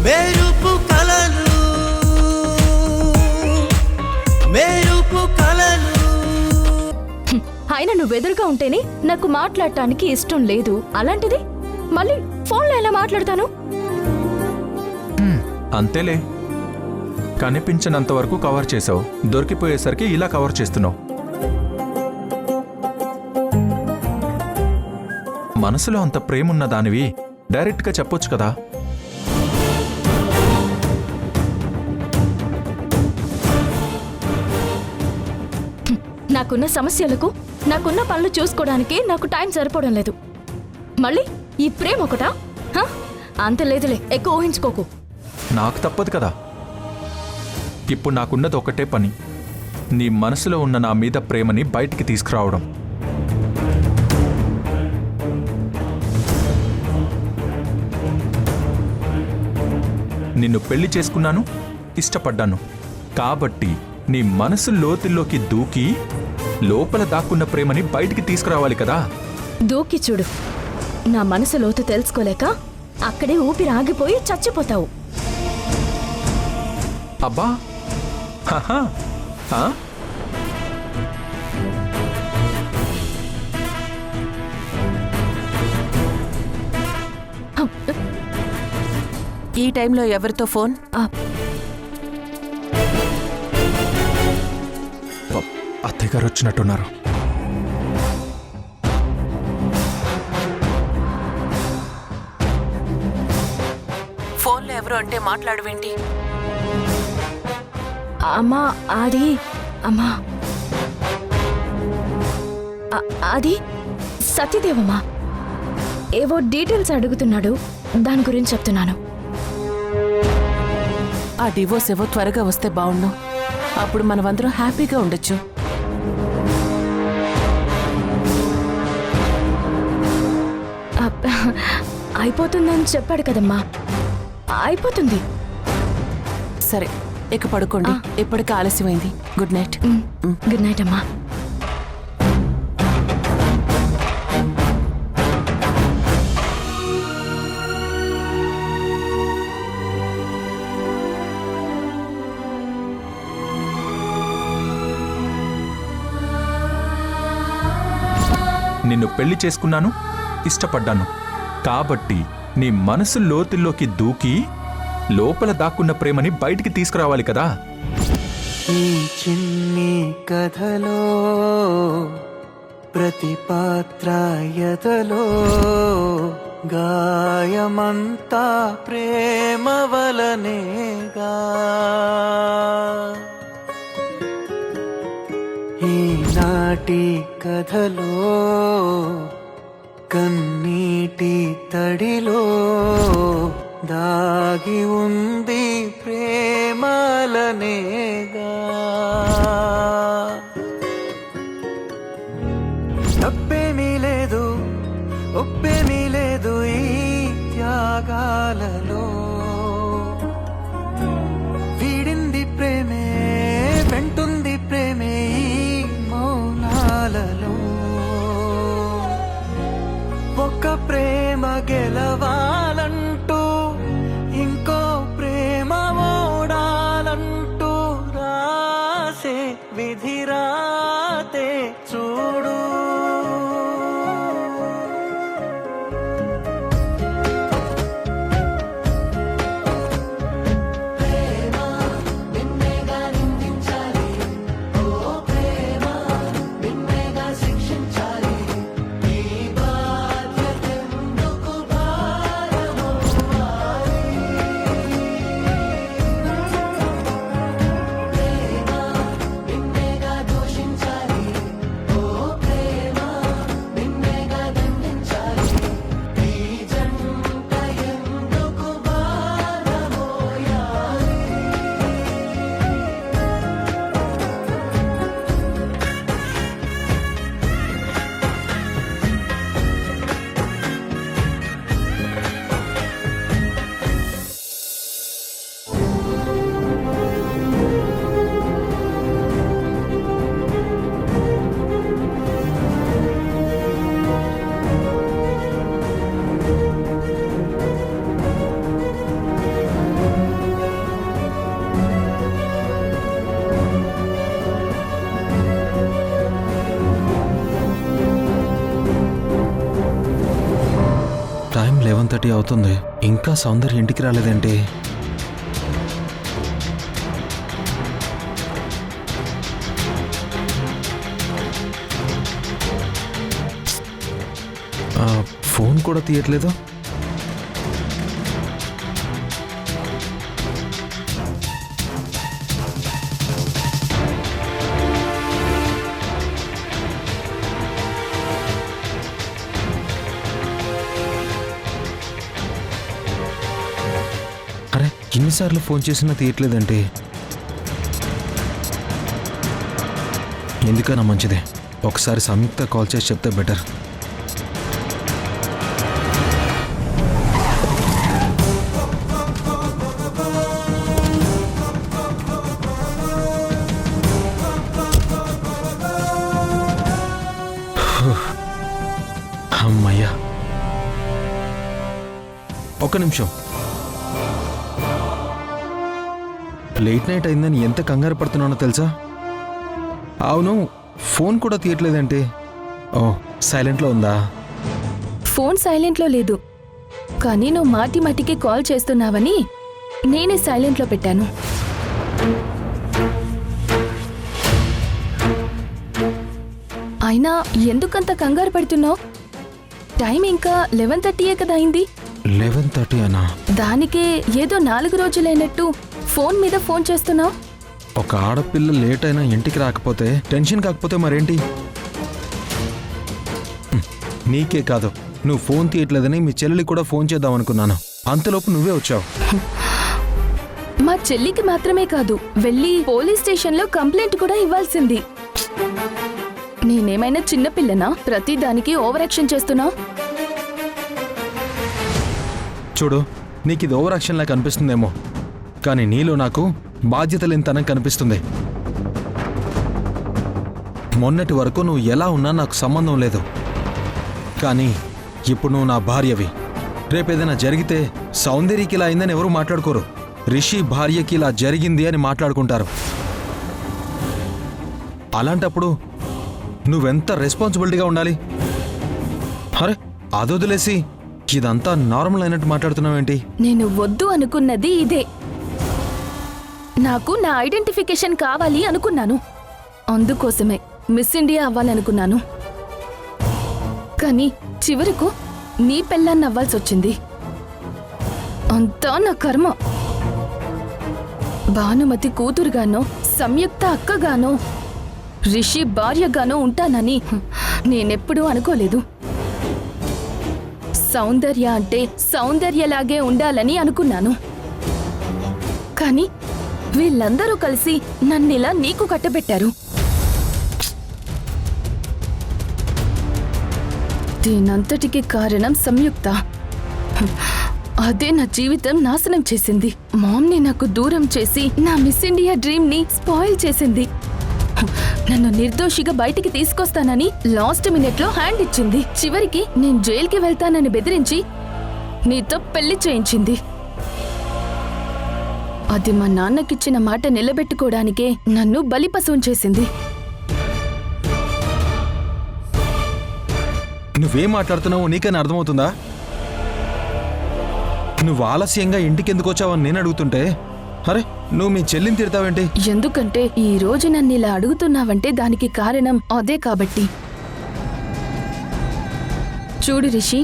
మెరుపు కలలు మెరుపు కలలు. ఆయన నువ్వు ఎదురుగా ఉంటేనే నాకు మాట్లాడటానికి ఇష్టం లేదు. అలాంటిది మళ్ళీ ఫోన్లో ఎలా మాట్లాడతాను? అంతేలే, కనిపించినంత వరకు కవర్ చేసావు, దొరికిపోయేసరికి ఇలా కవర్ చేస్తున్నావు. మనసులో అంత ప్రేమున్న దానివి డైరెక్ట్గా చెప్పొచ్చు కదా. నాకున్న సమస్యలకు, నాకున్న పనులు చూసుకోవడానికి నాకు టైం సరిపోవడం లేదు. మళ్ళీ ఈ ప్రేమ ఒకటా? అంత లేదులే, ఎక్కువ ఊహించుకోకు. నాకు తప్పదు కదా. ఇప్పుడు నాకున్నది ఒకటే పని, నీ మనసులో ఉన్న నా మీద ప్రేమని బయటికి తీసుకురావడం. నిన్ను పెళ్లి చేసుకున్నాను, ఇష్టపడ్డాను కాబట్టి నీ మనసు లోతుల్లోకి దూకి లోపల దాక్కున్న ప్రేమని బయటికి తీసుకురావాలి కదా. దూకి చూడు. నా మనసు లోతు తెలుసుకోలేక అక్కడే ఊపిరి ఆగిపోయి చచ్చిపోతావు. అబ్బా, ఈ టైంలో ఎవరితో ఫోన్? అత్తయ్య గారు వచ్చినట్టున్నారు. ఫోన్లో ఎవరు అంటే మాట్లాడవేంటి? అమ్మా, అది అమ్మా అది సత్యదేవమ్మా. ఏవో డీటెయిల్స్ అడుగుతున్నాడు, దాని గురించి చెప్తున్నాను. ఆ డివోర్స్ ఏవో త్వరగా వస్తే బాగుండు. అప్పుడు మనమందరం హ్యాపీగా ఉండొచ్చు. అయిపోతుందని చెప్పాడు కదమ్మా, అయిపోతుంది. సరే, ఇక పడుకోండి, ఇప్పటికే ఆలస్యమైంది. Good night. గుడ్ నైట్ అమ్మా. నిన్ను పెళ్లి చేసుకున్నాను, ఇష్టపడ్డాను కాబట్టి నీ మనసు లోతుల్లోకి దూకి లోపల దాక్కున్న ప్రేమని బయటికి తీసుకురావాలి కదా. ఈ చిన్ని కథలో ప్రతి పాత్ర ఎదలో గాయమంతా ప్రేమ వలనేగా. ఈనాటి కథలో కన్నీటి తడిలో దాగి ఉంది ప్రేమలనేగా. తప్పేమీ లేదు, ఒప్పేమీ లేదు ఈ త్యాగాలలో. వీడింది ప్రేమే, వెంటుంది ప్రేమే ఈ మౌనాలలో. ఒక ప్రేమ గెలవాలంటూ ఇంకో ప్రేమ ఓడాలంటూ రా 11:30 అవుతుంది, ఇంకా సౌందర్య ఇంటికి రాలేదేంటి? ఫోన్ కూడా తీయట్లేదు. అరే, ఎన్నిసార్లు ఫోన్ చేసినా తీయట్లేదంటే ఎందుకన్నా మంచిదే, ఒకసారి సంయుక్త కాల్ చేసి చెప్తే బెటర్. అమ్మయ్యా, ఒక్క నిమిషం. లేట్ నైట్ అయిందని ఎంత కంగారు పడుతున్నానో తెలుసా? అవును, ఫోన్ కూడా తీయట్లేదంటే. ఓ, సైలెంట్లో ఉందా? ఫోన్ సైలెంట్లో లేదు, కానీ నువ్వు మాటి మాటికి కాల్ చేస్తున్నావని నేనే సైలెంట్లో పెట్టాను. అయినా ఎందుకంత కంగారు పడుతున్నావు? టైం ఇంకా 11:30 కదా అయింది. 11:30 అనా? దానికే ఏదో 4 రోజులైనట్టు ఫోన్ మీద ఫోన్ చేస్తున్నావు. ఒక ఆడపిల్ల లేట్ అయినా ఇంటికి రాకపోతే టెన్షన్ కాకపోతే మరేంటి? నీకే కాదు, నువ్వు ఫోన్ తీయట్లేదని మీ చెల్లికి కూడా ఫోన్ చేద్దాం అనుకున్నాను, అంతలోపు నువ్వే వచ్చావు. మా చెల్లికి మాత్రమే కాదు, వెళ్ళి పోలీస్ స్టేషన్లో కంప్లైంట్ కూడా ఇవ్వాల్సింది. నేనేమైనా చిన్నపిల్లనా? ప్రతి దానికి ఓవర్ యాక్షన్ చేస్తున్నావు. చూడు, నీకు ఇది ఓవర్ యాక్షన్ లాగా కనిపిస్తుందేమో, కానీ నీలో నాకు బాధ్యత లేనితనం కనిపిస్తుంది. మొన్నటి వరకు నువ్వు ఎలా ఉన్నా నాకు సంబంధం లేదు, కానీ ఇప్పుడు నువ్వు నా భార్యవి. రేపేదైనా జరిగితే సౌందర్యకి ఇలా అయిందని ఎవరు మాట్లాడుకోరు, రిషి భార్యకి ఇలా జరిగింది అని మాట్లాడుకుంటారు. అలాంటప్పుడు నువ్వెంత రెస్పాన్సిబిలిటీగా ఉండాలి? అరే, అదొదిలేసి ఇదంతా నార్మల్ అయినట్టు మాట్లాడుతున్నావేంటి? నేను వద్దు అనుకున్నది ఇదే. నాకు నా ఐడెంటిఫికేషన్ కావాలి అనుకున్నాను, అందుకోసమే మిస్ ఇండియా అవ్వాలనుకున్నాను. కానీ చివరకు నీ పెళ్ళాన్ని అవ్వాల్సి వచ్చింది. అంతా నా కర్మ. భానుమతి కూతురుగానో, సంయుక్త అక్కగానో, రిషి భార్యగానో ఉంటానని నేనెప్పుడూ అనుకోలేదు. సౌందర్య అంటే సౌందర్యలాగే ఉండాలని అనుకున్నాను. కానీ వీళ్ళందరూ కలిసి నన్నిలా నీకు కట్టబెట్టారు. దీనంతటికి కారణం సంయుక్త. అదే నా జీవితం నాశనం చేసింది. మామ్ని నాకు దూరం చేసి నా మిస్ ఇండియా డ్రీమ్ ని స్పాయిల్ చేసింది. నన్ను నిర్దోషిగా బయటికి తీసుకొస్తానని లాస్ట్ మినిట్ లో హ్యాండ్ ఇచ్చింది. చివరికి నేను జైలుకి వెళ్తానని బెదిరించి నీతో పెళ్లి చేయించింది. అది మా నాన్నకిచ్చిన మాట నిలబెట్టుకోవడానికే నన్ను బలిపశువుని చేసింది. నువ్వేం మాట్లాడుతున్నావో నీకని అర్థమవుతుందా? నువ్వు ఆలస్యంగా ఇంటికెందుకు వచ్చావని నేను అడుగుతుంటే, అరే నువ్వు మీ చెల్లిని తిడతావేంటి? ఎందుకంటే ఈ రోజు నన్ను ఇలా అడుగుతున్నావంటే దానికి కారణం అదే కాబట్టి. చూడు రిషి,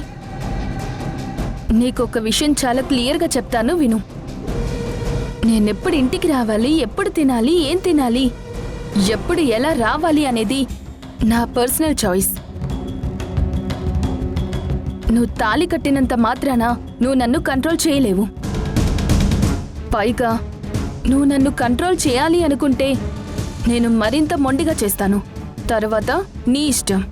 నీకొక విషయం చాలా క్లియర్గా చెప్తాను, విను. నేనెప్పుడు ఇంటికి రావాలి, ఎప్పుడు తినాలి, ఏం తినాలి, ఎప్పుడు ఎలా రావాలి అనేది నా పర్సనల్ చాయిస్. నువ్వు తాళి కట్టినంత మాత్రాన నువ్వు నన్ను కంట్రోల్ చేయలేవు. పైగా నువ్వు నన్ను కంట్రోల్ చేయాలి అనుకుంటే నేను మరింత మొండిగా చేస్తాను. తర్వాత నీ ఇష్టం.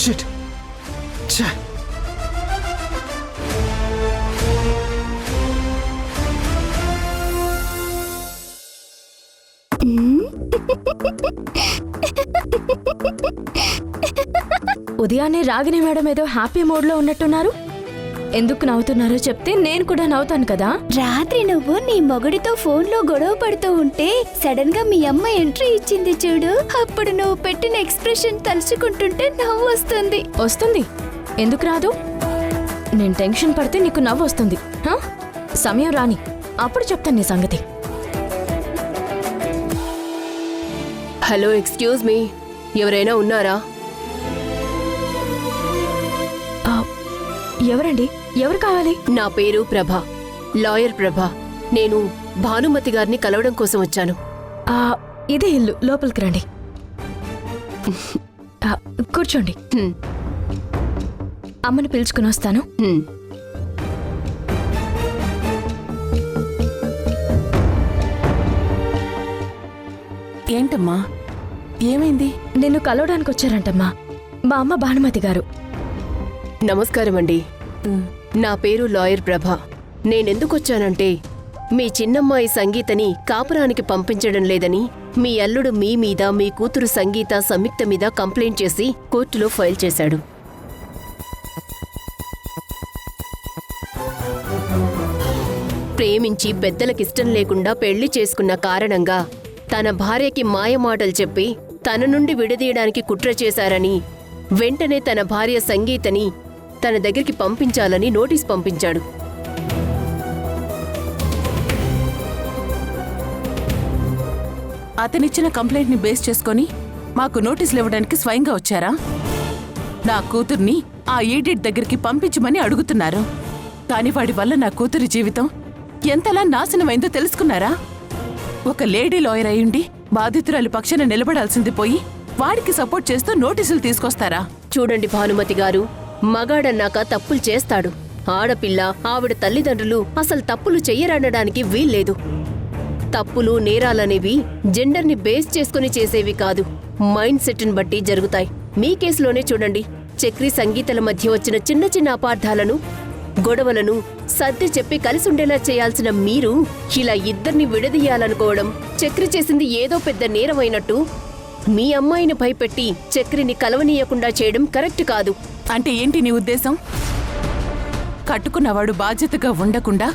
షిట్. ఛే. ఉదయాన్నే రాగిణి మేడం ఏదో హ్యాపీ మూడ్లో ఉన్నట్టున్నారు. ఎందుకు నవ్వుతున్నారో చెప్తే నేను కూడా నవ్వుతాను కదా. రాత్రి నువ్వు నీ మొగుడితో ఫోన్లో గొడవ పడుతూ ఉంటే సడన్ గా మీ అమ్మ ఎంట్రీ ఇచ్చింది చూడు, అప్పుడు నువ్వు పెట్టిన ఎక్స్ప్రెషన్ తలుచుకుంటుంటే నవ్వు వస్తుంది. వస్తుంది, ఎందుకు రాదు? నేను టెన్షన్ పడితే నీకు నవ్వు వస్తుంది. హా? సమయం రాని అప్పుడు చెప్తాను నీ సంగతి. హలో, ఎక్స్క్యూజ్ మీ, ఎవరైనా ఉన్నారా? ఎవరండి? ఎవరు కావాలి? నా పేరు ప్రభ, లాయర్ ప్రభ. నేను భానుమతి గారిని కలవడం కోసం వచ్చాను. ఇదే ఇల్లు, లోపలికి రండి. కూర్చోండి. హ్మ్, అమ్మని పిలుచుకుని వస్తాను. హ్మ్. ఏంటమ్మా, ఏమైంది? నిన్ను కలవడానికి వచ్చారంటమ్మా మా అమ్మ భానుమతి గారు. నమస్కారం అండి. నా పేరు లాయర్ ప్రభ. నేనెందుకొచ్చానంటే మీ చిన్నమ్మాయి సంగీతని కాపురానికి పంపించడం లేదని మీ అల్లుడు మీ మీద, మీ కూతురు సంగీత సంయుక్త మీద కంప్లైంట్ చేసి కోర్టులో ఫైల్ చేశాడు. ప్రేమించి పెద్దలకిష్టం లేకుండా పెళ్లి చేసుకున్న కారణంగా తన భార్యకి మాయమాటలు చెప్పి తన నుండి విడదీయడానికి కుట్ర చేశారని వెంటనే తన భార్య సంగీతని తన దగ్గరికి పంపించాలని నోటీస్ పంపించాడు. అతనిచ్చిన కంప్లైంట్ని బేస్ చేసుకొని మాకు నోటీసులు ఇవ్వడానికి స్వయంగా వచ్చారా? నా కూతుర్ని ఆ ఈడిట్ దగ్గరికి పంపించమని అడుగుతున్నారు. కాని వాడి వల్ల నా కూతురి జీవితం ఎంతలా నాశనమైందో తెలుసుకున్నారా? ఒక లేడీ లాయర్ అయ్యుండి బాధితురాలి పక్షాన నిలబడాల్సింది పోయి వాడికి సపోర్ట్ చేస్తూ నోటీసులు తీసుకొస్తారా? చూడండి భానుమతి గారు, మగాడన్నాక తప్పులు చేస్తాడు. ఆడపిల్ల, ఆవిడ తల్లిదండ్రులు అసలు తప్పులు చెయ్యరనడానికి వీల్లేదు. తప్పులు, నేరాలనేవి జెండర్ని బేస్ చేసుకుని చేసేవి కాదు, మైండ్ సెట్ని బట్టి జరుగుతాయి. మీ కేసులోనే చూడండి, చక్రి సంగీతల మధ్య వచ్చిన చిన్న చిన్న అపార్థాలను, గొడవలను సర్ది చెప్పి కలిసుండేలా చేయాల్సిన మీరు ఇలా ఇద్దరిని విడదీయాలనుకోవడం, చక్రి చేసింది ఏదో పెద్ద నేరమైనట్టు మీ అమ్మాయిని భయపెట్టి చక్రిని కలవనీయకుండా చేయడం కరెక్ట్ కాదు. అంటే ఏంటి నీ ఉద్దేశం? కట్టుకున్నవాడు బాధ్యతగా ఉండకుండా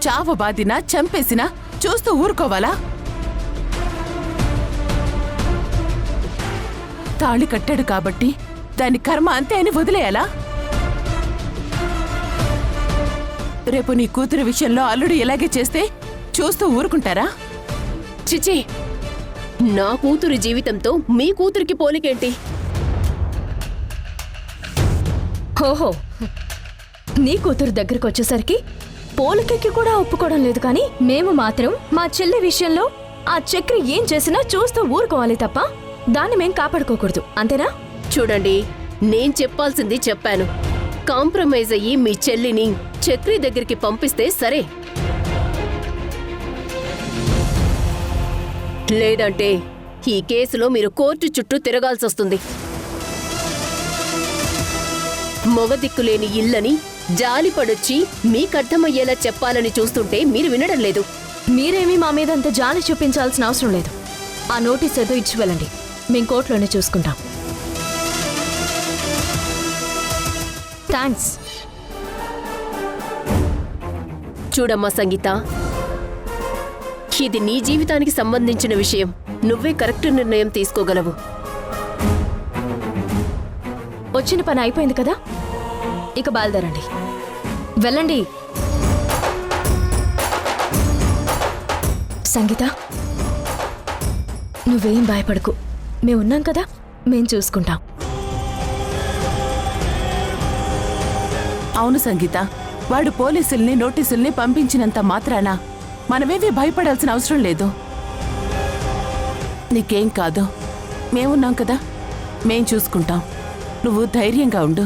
చావబాదినా చంపేసినా చూస్తూ ఊరుకోవాలా? తాళి కట్టాడు కాబట్టి దాని కర్మ అంతే అని వదిలేయాలా? రేపు నీ కూతురు విషయంలో అల్లుడు ఇలాగే చేస్తే చూస్తూ ఊరుకుంటారా? చిచి, నా కూతురి జీవితంతో మీ కూతురికి పోలికేంటి? ఓహో, నీ కూతురు దగ్గరకు వచ్చేసరికి పోలికకి కూడా ఒప్పుకోవడం లేదు. కానీ మేము మాత్రం మా చెల్లి విషయంలో ఆ చక్రి ఏం చేసినా చూస్తూ ఊరుకోవాలి తప్ప దాన్ని మేం కాపాడుకోకూడదు, అంతేనా? చూడండి, నేను చెప్పాల్సింది చెప్పాను. కాంప్రమైజ్ అయ్యి మీ చెల్లిని చక్రి దగ్గరికి పంపిస్తే సరే, లేదంటే ఈ కేసులో మీరు కోర్టు చుట్టూ తిరగాల్సొస్తుంది. మొగదిక్కులేని ఇల్లని జాలిపడొచ్చి మీకర్థమయ్యేలా చెప్పాలని చూస్తుంటే మీరు వినడం లేదు. మీరేమీ మా మీద అంత జాలి చూపించాల్సిన అవసరం లేదు. ఆ నోటీస్ ఏదో ఇచ్చి వెళ్ళండి, మేం కోర్టులోనే చూసుకుంటాం. థ్యాంక్స్. చూడమ్మా సంగీత, ఇది నీ జీవితానికి సంబంధించిన విషయం. నువ్వే కరెక్ట్ నిర్ణయం తీసుకోగలవు. వచ్చిన పని అయిపోయింది కదా, ఇక బయలుదేరండి. వెళ్ళండి. సంగీత, నువ్వేం భయపడకు, మేమున్నాం కదా, మేం చూసుకుంటాం. అవును సంగీత, వాడు పోలీసుల్ని నోటీసుల్ని పంపించినంత మాత్రాన మనమేమీ భయపడాల్సిన అవసరం లేదు. నీకేం కాదు, మేమున్నాం కదా, మేం చూసుకుంటాం. నువ్వు ధైర్యంగా ఉండు.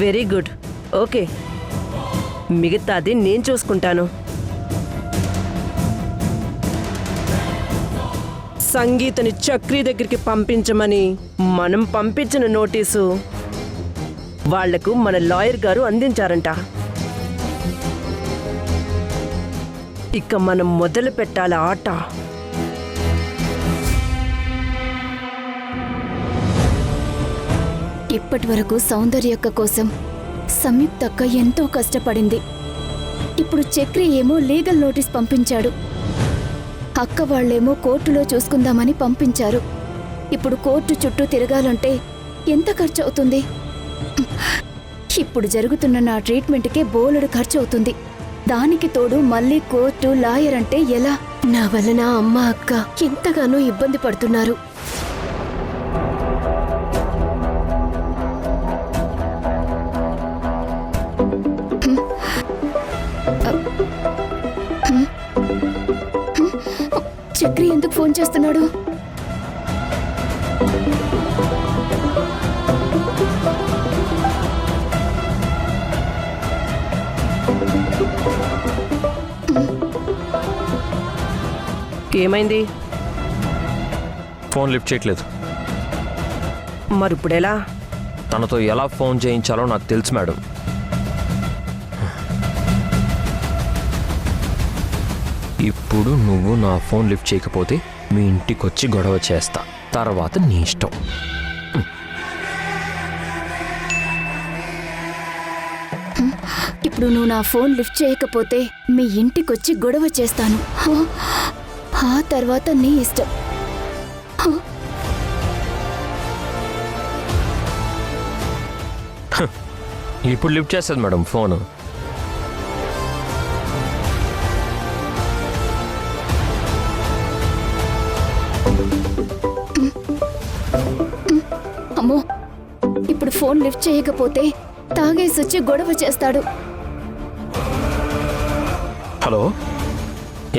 Very good. ఓకే, మిగతాది నేను చూసుకుంటాను. సంగీతని చక్రి దగ్గరికి పంపించమని మనం పంపించిన నోటీసు వాళ్లకు మన లాయర్ గారు అందించారంట. ఇక మనం మొదలు పెట్టాల ఆట. ఇప్పటి వరకు సౌందర్యక్క కోసం సంయుక్తక్క ఎంతో కష్టపడింది. ఇప్పుడు చక్రి ఏమో లీగల్ నోటీస్ పంపించాడు. అక్క వాళ్ళేమో కోర్టులో చూసుకుందామని పంపించారు. ఇప్పుడు కోర్టు చుట్టూ తిరగాలంటే ఎంత ఖర్చు అవుతుంది? ఇప్పుడు జరుగుతున్న నా ట్రీట్మెంట్కే బోలెడు ఖర్చు అవుతుంది. దానికి తోడు మళ్ళీ కోర్టు, లాయర్ అంటే ఎలా? నా వలన అమ్మ, అక్క ఎంతగానో ఇబ్బంది పడుతున్నారు. చక్రి ఎందుకు ఫోన్ చేస్తున్నాడు? ఏమైంది? ఫోన్ లిఫ్ట్ చేయట్లేదు. మరిప్పుడెలా? తనతో ఎలా ఫోన్ చేయించాలో నాకు తెలుసు మేడం. ఇప్పుడు నువ్వు నా ఫోన్ లిఫ్ట్ చేయకపోతే మీ ఇంటికి వచ్చి గొడవ చేస్తా. తర్వాత నీ ఇష్టం. ఇప్పుడు నువ్వు నా ఫోన్ లిఫ్ట్ చేయకపోతే మీ ఇంటికొచ్చి గొడవ చేస్తాను. ఆ తర్వాత నీ ఇష్టం. ఇప్పుడు లిఫ్ట్ చేస్తుంది మేడం ఫోను. అమ్మో, ఇప్పుడు ఫోన్ లిఫ్ట్ చేయకపోతే తాగేసొచ్చి గొడవ చేస్తాడు. హలో,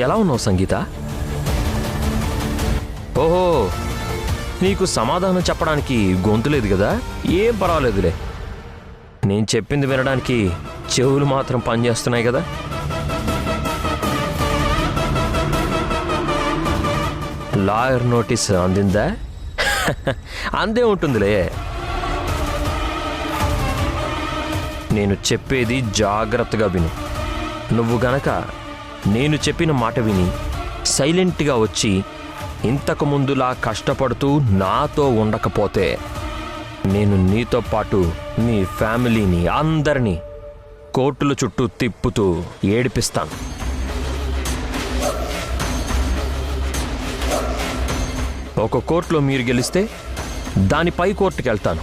ఎలా ఉన్నావు సంగీత? ఓహో, నీకు సమాధానం చెప్పడానికి గొంతు లేదు కదా? ఏం పర్వాలేదులే. నేను చెప్పింది వినడానికి చెవులు మాత్రం పనిచేస్తున్నాయి కదా? లాయర్ నోటీస్ అందిందా? అందే ఉంటుందిలే. నేను చెప్పేది జాగ్రత్తగా విను. నువ్వు గనక నేను చెప్పిన మాట విని సైలెంట్గా వచ్చి ఇంతకు ముందులా కష్టపడుతూ నాతో ఉండకపోతే నేను నీతో పాటు నీ ఫ్యామిలీని అందరినీ కోర్టుల చుట్టూ తిప్పుతూ ఏడిపిస్తాను. ఒక కోర్టులో మీరు గెలిస్తే దానిపై కోర్టుకి వెళ్తాను.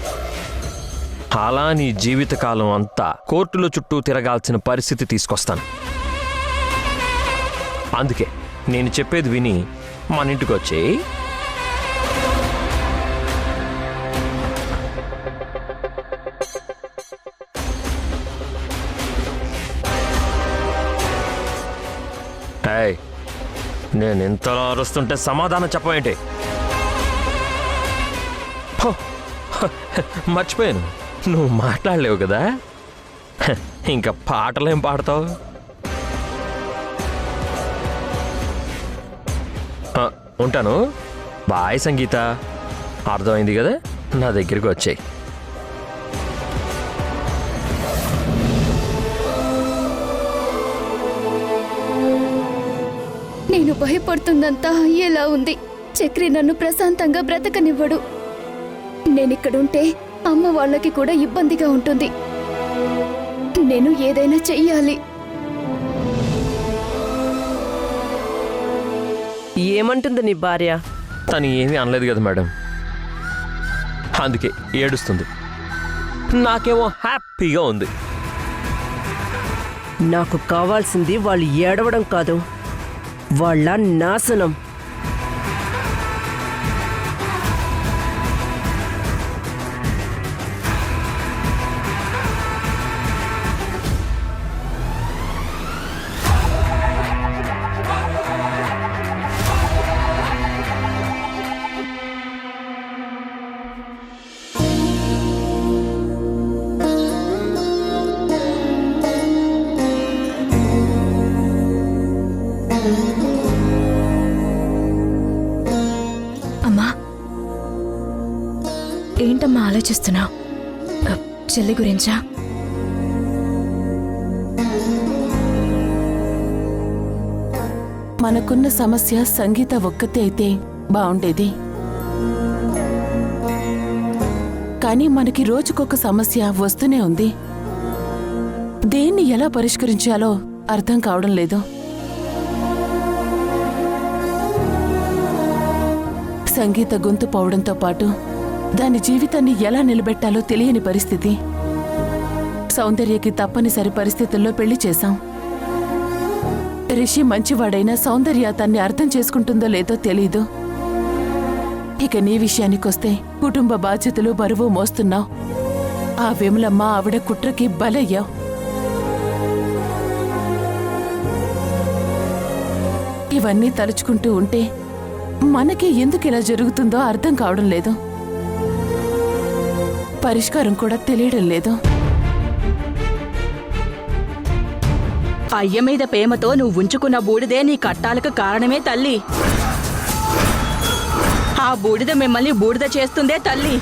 అలా నీ జీవితకాలం అంతా కోర్టుల చుట్టూ తిరగాల్సిన పరిస్థితి తీసుకొస్తాను. అందుకే నేను చెప్పేది విని మన ఇంటికి వచ్చేయి. నేను ఇంతలా అరుస్తుంటే సమాధానం చెప్పవేంటి? మర్చిపోయాను, నువ్వు మాట్లాడలేవు కదా. ఇంకా పాటలేం పాడతావు? ఉంటాను. బాయ్ సంగీత. అర్థమైంది కదా? నా దగ్గరికి వచ్చేయి. నేను భయపడుతుందంతా ఎలా ఉంది. చక్రి నన్ను ప్రశాంతంగా బ్రతకనివ్వడు. నేనిక్కడుంటే అమ్మ వాళ్ళకి కూడా ఇబ్బందిగా ఉంటుంది. నేను ఏదైనా చెయ్యాలి. ఏమంటుంది నీ భార్య? తను ఏమీ అనలేదు కదా మేడం, అందుకే ఏడుస్తుంది. నాకేమో హ్యాపీగా ఉంది. నాకు కావాల్సింది వాళ్ళు ఏడవడం కాదు, వాళ్ళ నాశనం. ఆలోచిస్తున్నా చెల్లి గురించా? మనకున్న సమస్య సంగీత ఒక్కతే అయితే బావుండేది. కానీ మనకి రోజుకొక సమస్య వస్తూనే ఉంది. దేన్ని ఎలా పరిష్కరించాలో అర్థం కావడం లేదు. సంగీత గొంతు పోవడంతో పాటు దాని జీవితాన్ని ఎలా నిలబెట్టాలో తెలియని పరిస్థితి. సౌందర్యకి తప్పనిసరి పరిస్థితుల్లో పెళ్లి చేశాం. రిషి మంచివాడైనా సౌందర్య అతన్ని అర్థం చేసుకుంటుందో లేదో తెలీదు. ఇక నీ విషయానికొస్తే కుటుంబ బాధ్యతలు బరువు మోస్తున్నావు. ఆ విమలమ్మ ఆవిడ కుట్రకి బలయ్యావు. ఇవన్నీ తలుచుకుంటూ ఉంటే మనకి ఎందుకు ఇలా జరుగుతుందో అర్థం కావడం లేదు. పరిష్కారం కూడా తెలియడం లేదు. అయ్య మీద ప్రేమతో నువ్వు ఉంచుకున్న బూడిదే నీ కట్టాలకు కారణమే తల్లి. ఆ బూడిద మిమ్మల్ని బూడిద చేస్తుందే తల్లి.